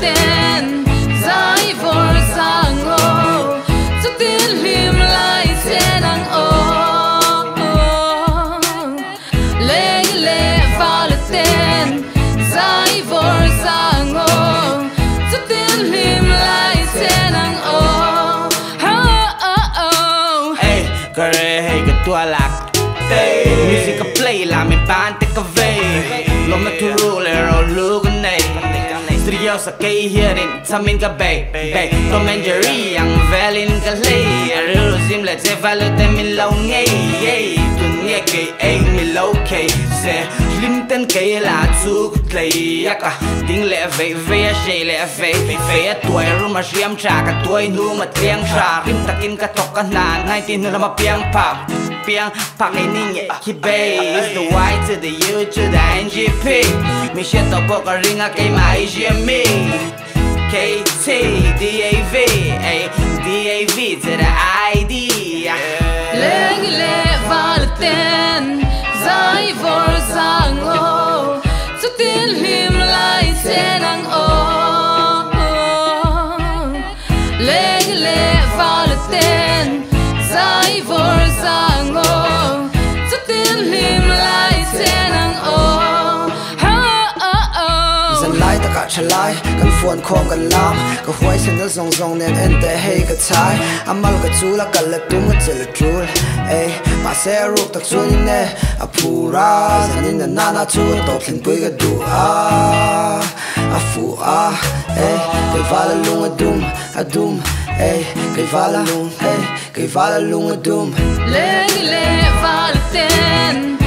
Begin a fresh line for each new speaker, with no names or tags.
ten zai vor sang o chu tin lim lai chen ang o lengi le vala ten zai vor sang o chu tin lim lai chen ang o
hey kare hey ka tua lak music a play la mi ban te ka ve lo me tu rule ro lu kan nei studio sa kai here in samin ka bay to manjeri yang velin ka lay ru sim la te valo te min lo ngei tu nge ke ai mi lo ke se lim ten ke la chu klei aka ding le ve ve she le ve ve tuai ru ma siam cha ka tuai nu ma tiang cha rim takin ka tok ka nan ngai tin la ma piang pa piang pak ai ning ki base the y to the u to the ngp mi she to bo ka ringa ke mai me KT DAV DAV to the ID
lengi le vala ten zai vor sang o chu tin lim lai chen ang o lengi le vala ten zai vor sang o chu tin lim lai chen ang o
lai ta ka chalai kan phone khom kan lam ka huai sen na zong zong nen en te hey ka chai amal ka chula ka la tum ka chel chul eh ma se ru tak chun ne a pura zanin na na chu to thin pui ka du a fu eh kai vala lung a dum eh kai vala lung adum
lengi le vala ten